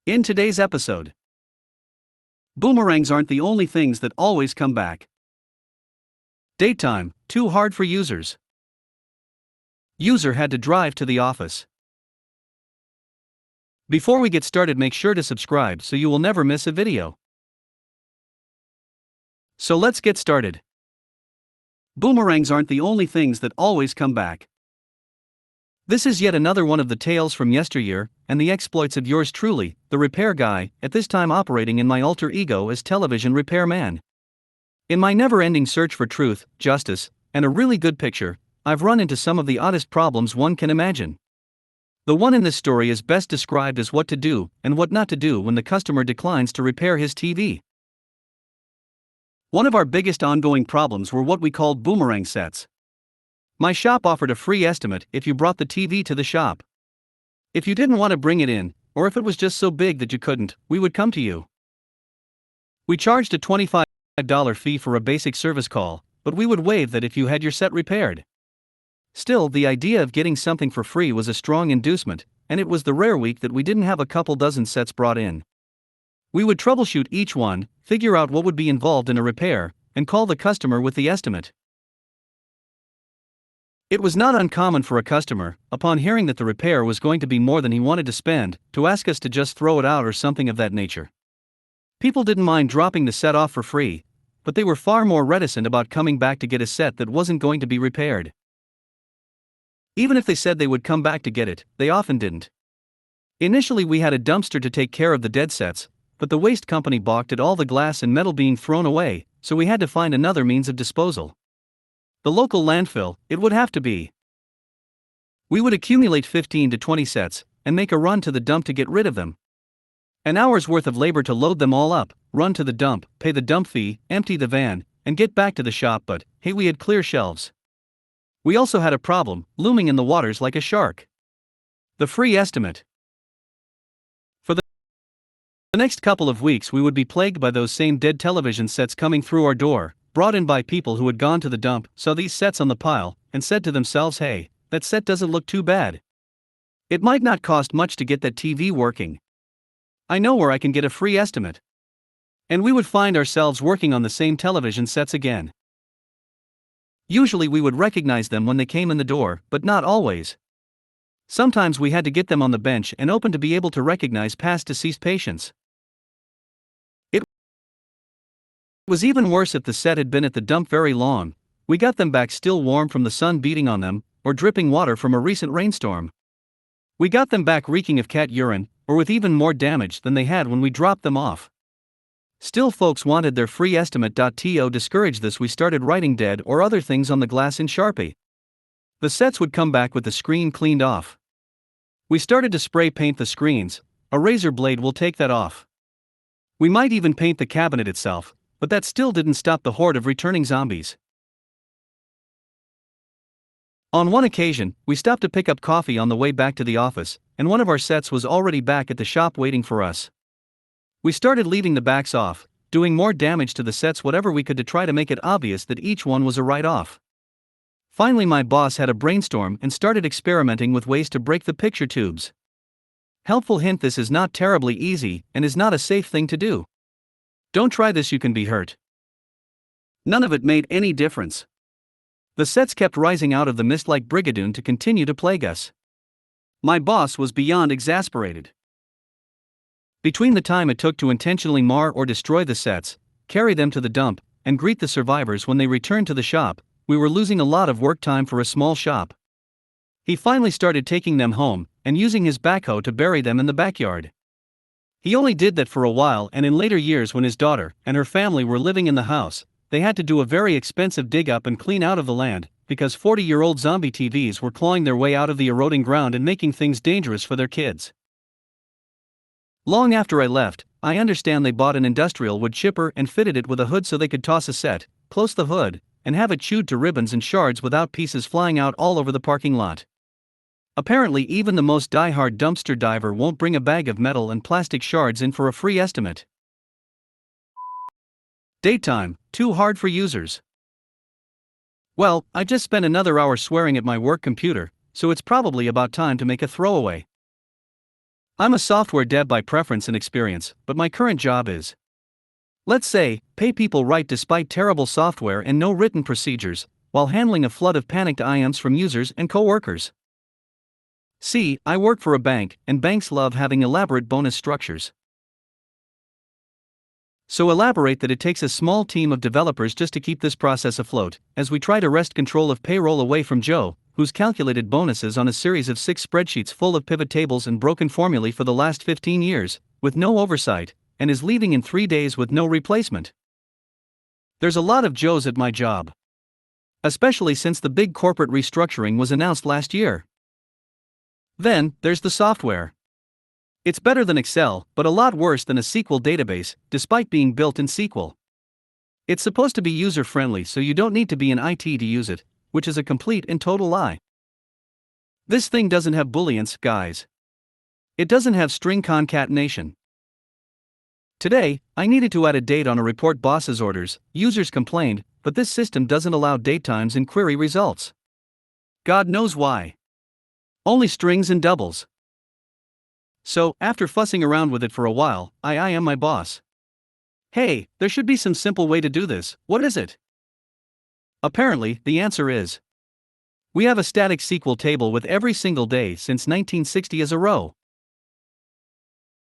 In today's episode, boomerangs aren't the only things that always come back. Date time, too hard for users. User had to drive to the office. Before we get started, make sure to subscribe so you will never miss a video. So let's get started. Boomerangs aren't the only things that always come back. This is yet another one of the tales from yesteryear, and the exploits of yours truly, the repair guy, at this time operating in my alter ego as television repairman. In my never-ending search for truth, justice, and a really good picture, I've run into some of the oddest problems one can imagine. The one in this story is best described as what to do and what not to do when the customer declines to repair his TV. One of our biggest ongoing problems were what we called boomerang sets. My shop offered a free estimate if you brought the TV to the shop. If you didn't want to bring it in, or if it was just so big that you couldn't, we would come to you. We charged a $25 fee for a basic service call, but we would waive that if you had your set repaired. Still, the idea of getting something for free was a strong inducement, and it was the rare week that we didn't have a couple dozen sets brought in. We would troubleshoot each one, figure out what would be involved in a repair, and call the customer with the estimate. It was not uncommon for a customer, upon hearing that the repair was going to be more than he wanted to spend, to ask us to just throw it out or something of that nature. People didn't mind dropping the set off for free, but they were far more reticent about coming back to get a set that wasn't going to be repaired. Even if they said they would come back to get it, they often didn't. Initially, we had a dumpster to take care of the dead sets, but the waste company balked at all the glass and metal being thrown away, so we had to find another means of disposal. The local landfill, it would have to be. We would accumulate 15 to 20 sets, and make a run to the dump to get rid of them. An hour's worth of labor to load them all up, run to the dump, pay the dump fee, empty the van, and get back to the shop, but, hey, we had clear shelves. We also had a problem, looming in the waters like a shark. The free estimate. For the next couple of weeks we would be plagued by those same dead television sets coming through our door, brought in by people who had gone to the dump, saw these sets on the pile, and said to themselves, hey, that set doesn't look too bad. It might not cost much to get that TV working. I know where I can get a free estimate. And we would find ourselves working on the same television sets again. Usually we would recognize them when they came in the door, but not always. Sometimes we had to get them on the bench and open to be able to recognize past deceased patients. It was even worse if the set had been at the dump very long. We got them back still warm from the sun beating on them, or dripping water from a recent rainstorm. We got them back reeking of cat urine, or with even more damage than they had when we dropped them off. Still, folks wanted their free estimate. To discourage this, we started writing dead or other things on the glass in Sharpie. The sets would come back with the screen cleaned off. We started to spray paint the screens. A razor blade will take that off. We might even paint the cabinet itself, but that still didn't stop the horde of returning zombies. On one occasion, we stopped to pick up coffee on the way back to the office, and one of our sets was already back at the shop waiting for us. We started leaving the backs off, doing more damage to the sets whatever we could to try to make it obvious that each one was a write-off. Finally, my boss had a brainstorm and started experimenting with ways to break the picture tubes. Helpful hint: this is not terribly easy and is not a safe thing to do. Don't try this, you can be hurt. None of it made any difference. The sets kept rising out of the mist like brigadoon to continue to plague us. My boss was beyond exasperated. Between the time it took to intentionally mar or destroy the sets, carry them to the dump, and greet the survivors when they returned to the shop, we were losing a lot of work time for a small shop. He finally started taking them home, and using his backhoe to bury them in the backyard. He only did that for a while, and in later years when his daughter and her family were living in the house, they had to do a very expensive dig up and clean out of the land, because 40-year-old zombie TVs were clawing their way out of the eroding ground and making things dangerous for their kids. Long after I left, I understand they bought an industrial wood chipper and fitted it with a hood so they could toss a set, close the hood, and have it chewed to ribbons and shards without pieces flying out all over the parking lot. Apparently, even the most die-hard dumpster diver won't bring a bag of metal and plastic shards in for a free estimate. Date time, too hard for users. Well, I just spent another hour swearing at my work computer, so it's probably about time to make a throwaway. I'm a software dev by preference and experience, but my current job is, let's say, pay people right despite terrible software and no written procedures, while handling a flood of panicked IMs from users and coworkers. C. I work for a bank, and banks love having elaborate bonus structures. So elaborate that it takes a small team of developers just to keep this process afloat, as we try to wrest control of payroll away from Joe, who's calculated bonuses on a series of 6 spreadsheets full of pivot tables and broken formulae for the last 15 years, with no oversight, and is leaving in 3 days with no replacement. There's a lot of Joes at my job. Especially since the big corporate restructuring was announced last year. Then, there's the software. It's better than Excel, but a lot worse than a SQL database, despite being built in SQL. It's supposed to be user-friendly, so you don't need to be in IT to use it, which is a complete and total lie. This thing doesn't have booleans, guys. It doesn't have string concatenation. Today, I needed to add a date on a report boss's orders. Users complained, but this system doesn't allow date times in query results. God knows why. Only strings and doubles. So, after fussing around with it for a while, I am my boss. Hey, there should be some simple way to do this, what is it? Apparently, the answer is, we have a static SQL table with every single day since 1960 as a row.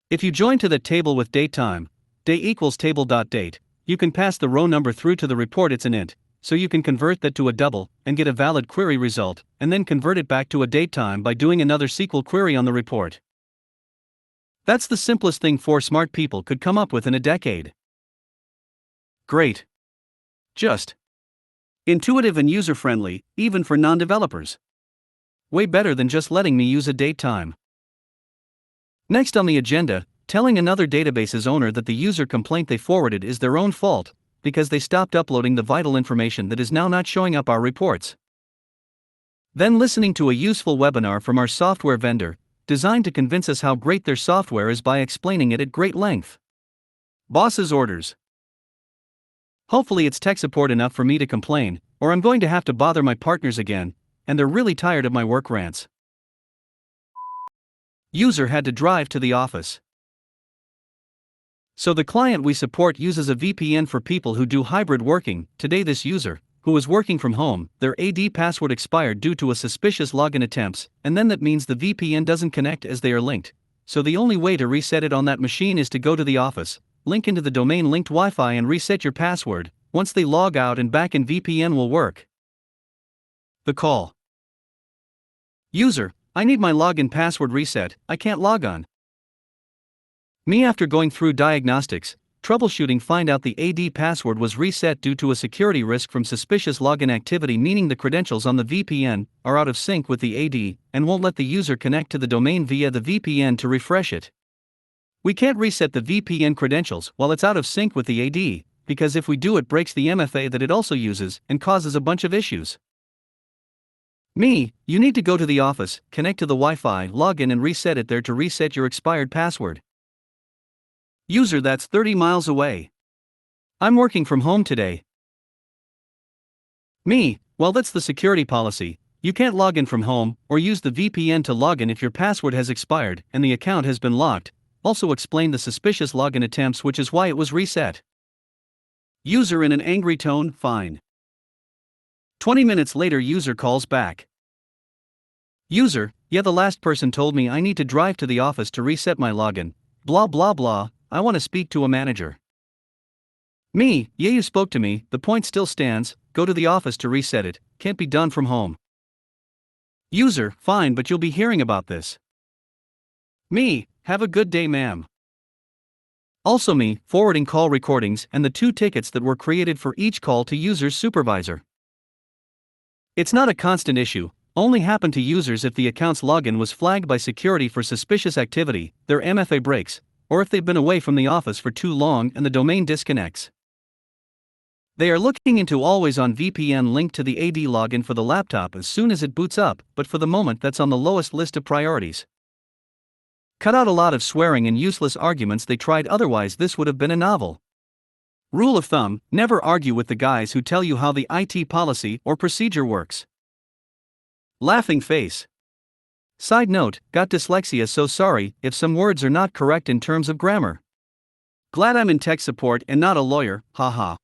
If you join to the table with date time, day equals table.date, you can pass the row number through to the report. It's an int, so you can convert that to a double and get a valid query result, and then convert it back to a date time by doing another SQL query on the report. That's the simplest thing 4 smart people could come up with in a decade. Great. Just intuitive and user-friendly, even for non-developers. Way better than just letting me use a date time. Next on the agenda, telling another database's owner that the user complaint they forwarded is their own fault, because they stopped uploading the vital information that is now not showing up our reports. Then listening to a useful webinar from our software vendor, designed to convince us how great their software is by explaining it at great length. Boss's orders. Hopefully it's tech support enough for me to complain, or I'm going to have to bother my partners again, and they're really tired of my work rants. User had to drive to the office. So the client we support uses a VPN for people who do hybrid working. Today this user, who is working from home, their AD password expired due to a suspicious login attempts, and then that means the VPN doesn't connect as they are linked. So the only way to reset it on that machine is to go to the office, link into the domain linked Wi-Fi and reset your password. Once they log out and back in, VPN will work. The call. User, I need my login password reset, I can't log on. Me, after going through diagnostics, troubleshooting, find out the AD password was reset due to a security risk from suspicious login activity, meaning the credentials on the VPN are out of sync with the AD and won't let the user connect to the domain via the VPN to refresh it. We can't reset the VPN credentials while it's out of sync with the AD, because if we do, it breaks the MFA that it also uses and causes a bunch of issues. Me, you need to go to the office, connect to the Wi-Fi, log in and reset it there to reset your expired password. User, that's 30 miles away. I'm working from home today. Me, well, that's the security policy. You can't log in from home or use the VPN to log in if your password has expired and the account has been locked. Also explain the suspicious login attempts, which is why it was reset. User in an angry tone, fine. 20 minutes later, user calls back. User, yeah, the last person told me I need to drive to the office to reset my login. Blah blah blah, I want to speak to a manager. Me, yeah, you spoke to me, the point still stands, go to the office to reset it, can't be done from home. User, fine, but you'll be hearing about this. Me, have a good day, ma'am. Also me, forwarding call recordings and the 2 tickets that were created for each call to user's supervisor. It's not a constant issue, only happened to users if the account's login was flagged by security for suspicious activity, their MFA breaks, or if they've been away from the office for too long and the domain disconnects. They are looking into always-on VPN linked to the AD login for the laptop as soon as it boots up, but for the moment that's on the lowest list of priorities. Cut out a lot of swearing and useless arguments they tried, otherwise this would have been a novel. Rule of thumb, never argue with the guys who tell you how the IT policy or procedure works. Laughing face. Side note, got dyslexia, so sorry if some words are not correct in terms of grammar. Glad I'm in tech support and not a lawyer, haha.